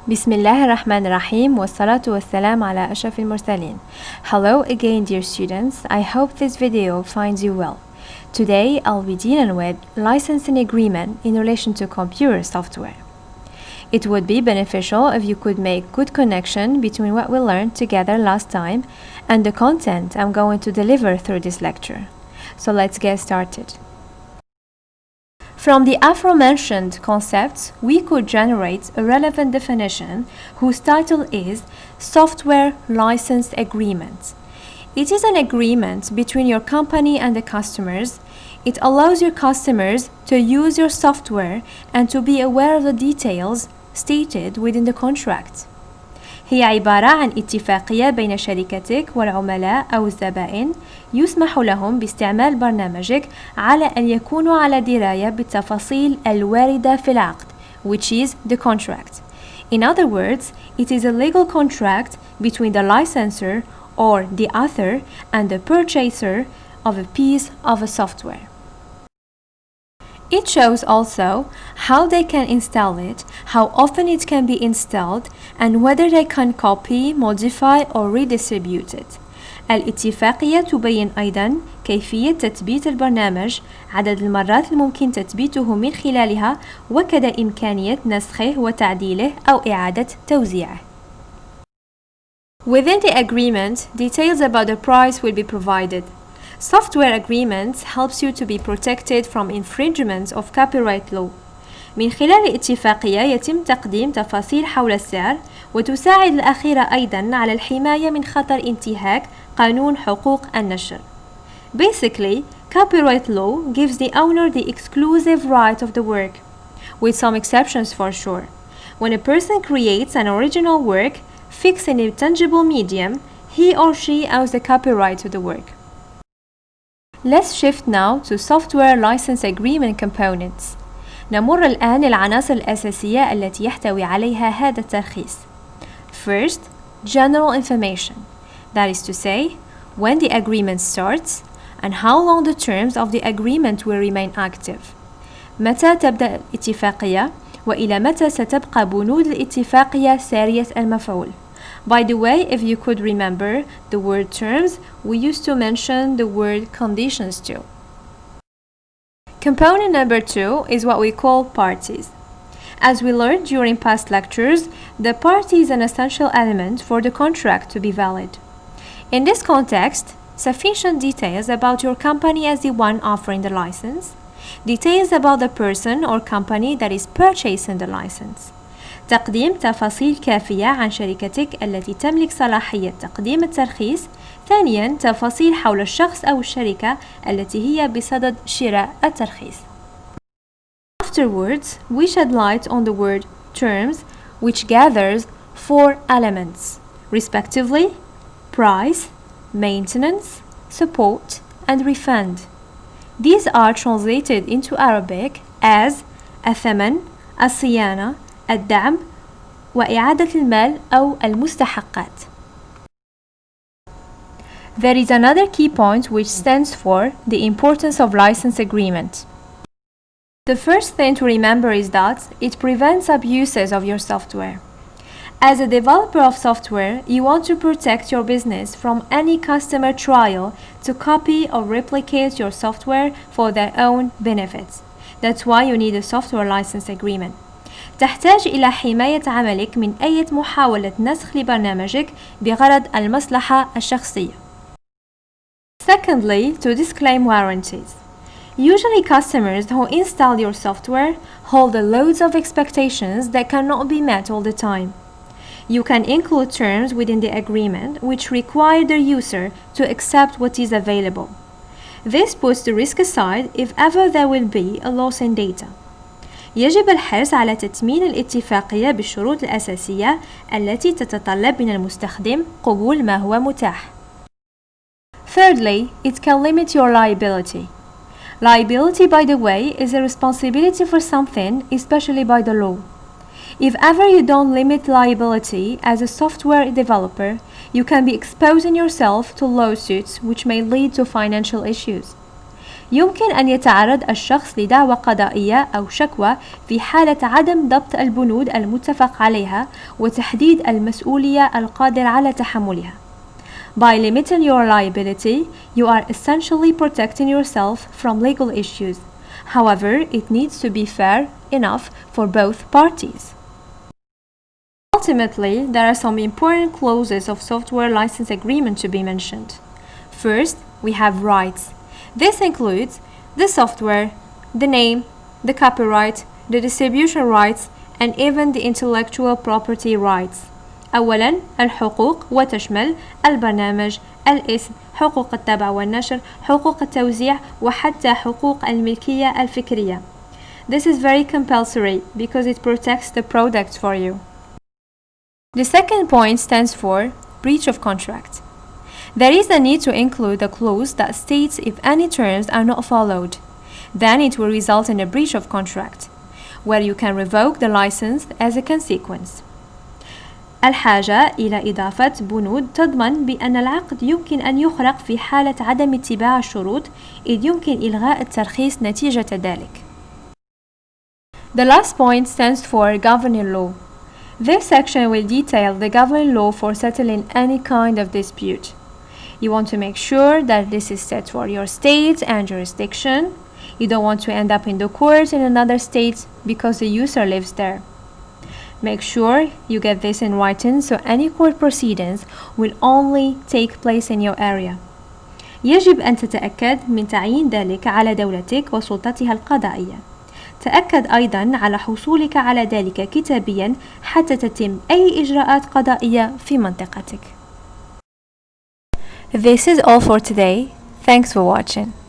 بسم الله الرحمن الرحيم والصلاة والسلام على أشرف المرسلين. Hello again dear students, I hope this video finds you well. Today I'll be dealing with licensing agreement in relation to computer software. It would be beneficial if you could make good connection between what we learned together last time and the content I'm going to deliver through this lecture. So let's get started. From the aforementioned concepts, we could generate a relevant definition whose title is Software License Agreement. It is an agreement between your company and the customers. It allows your customers to use your software and to be aware of the details stated within the contract. هي عبارة عن اتفاقية بين شركتك والعملاء أو الزبائن يسمح لهم باستعمال برنامجك على أن يكونوا على دراية بالتفاصيل الواردة في العقد, which is the contract. In other words, it is a legal contract between the licensor or the author and the purchaser of a piece of a software. It shows also how they can install it, how often it can be installed, and whether they can copy, modify, or redistribute it. الاتفاقية تبين أيضا كيفية تثبيت البرنامج، عدد المرات الممكن تثبيته من خلالها، وكذا إمكانية نسخه وتعديله أو إعادة توزيعه. Within the agreement, details about the price will be provided. Software agreements helps you to be protected from infringement of copyright law. من خلال الاتفاقية يتم تقديم تفاصيل حول السعر وتساعد الأخيرة أيضاً على الحماية من خطر انتهاك قانون حقوق النشر. Basically, copyright law gives the owner the exclusive right of the work, with some exceptions for sure. When a person creates an original work fixed in a tangible medium, he or she owns the copyright to the work. Let's shift now to software license agreement components. نمر الآن للعناصر الأساسية التي يحتوي عليها هذا الترخيص. First, general information. That is to say, when the agreement starts and how long the terms of the agreement will remain active. متى تبدأ الاتفاقية وإلى متى ستبقى بنود الاتفاقية سارية المفعول. By the way, if you could remember the word terms, we used to mention the word conditions too. Component number 2 is what we call parties. As we learned during past lectures, the party is an essential element for the contract to be valid. In this context, sufficient details about your company as the one offering the license, details about the person or company that is purchasing the license, تقديم تفاصيل كافية عن شركتك التي تملك صلاحية تقديم الترخيص. ثانياً، تفاصيل حول الشخص أو الشركة التي هي بصدد شراء الترخيص. Afterwards, we shed light on the word terms, which gathers 4 elements, respectively, price, maintenance, support, and refund. These are translated into Arabic as الثمن, الصيانة, الدعم وإعادة المال أو المستحقات. There is another key point which stands for the importance of license agreement. The first thing to remember is that it prevents abuses of your software. As a developer of software, you want to protect your business from any customer trial to copy or replicate your software for their own benefits. That's why you need a software license agreement. تحتاج إلى حماية عملك من أي محاولة نسخ لبرنامجك بغرض المصلحة الشخصية. Secondly, to disclaim warranties. Usually customers who install your software hold loads of expectations that cannot be met all the time. You can include terms within the agreement which require the user to accept what is available. This puts the risk aside if ever there will be a loss in data. يجب الحرص على تتمين الاتفاقية بالشروط الأساسية التي تتطلب من المستخدم قبول ما هو متاح. Thirdly, it can limit your liability. Liability, by the way, is a responsibility for something, especially by the law. If ever you don't limit liability as a software developer, you can be exposing yourself to lawsuits which may lead to financial issues. يمكن أن يتعرض الشخص لدعوى قضائية أو شكوى في حالة عدم ضبط البنود المتفق عليها وتحديد المسؤولية القادر على تحملها. By limiting your liability, you are essentially protecting yourself from legal issues. However, it needs to be fair enough for both parties. Ultimately, there are some important clauses of software license agreement to be mentioned. First, we have rights. This includes the software, the name, the copyright, the distribution rights, and even the intellectual property rights. أولاً الحقوق وتشمل البرنامج، الاسم، حقوق الطبع والنشر، حقوق التوزيع، وحتى حقوق الملكية الفكرية. This is very compulsory because it protects the product for you. The second point stands for breach of contract. There is a need to include a clause that states if any terms are not followed, then it will result in a breach of contract, where you can revoke the license as a consequence. الحاجة إلى إضافة بنود تضمن بأن العقد يمكن أن يخرق في حالة عدم اتباع الشروط، إذ يمكن إلغاء الترخيص نتيجة ذلك. The last point stands for governing law. This section will detail the governing law for settling any kind of dispute. You want to make sure that this is set for your state and jurisdiction. You don't want to end up in the court in another state because the user lives there. Make sure you get this in writing so any court proceedings will only take place in your area. يجب أن تتأكد من تعيين ذلك على دولتك وسلطتها القضائية. تأكد أيضاً على حصولك على ذلك كتابياً حتى تتم أي إجراءات قضائية في منطقتك. This is all for today. Thanks for watching.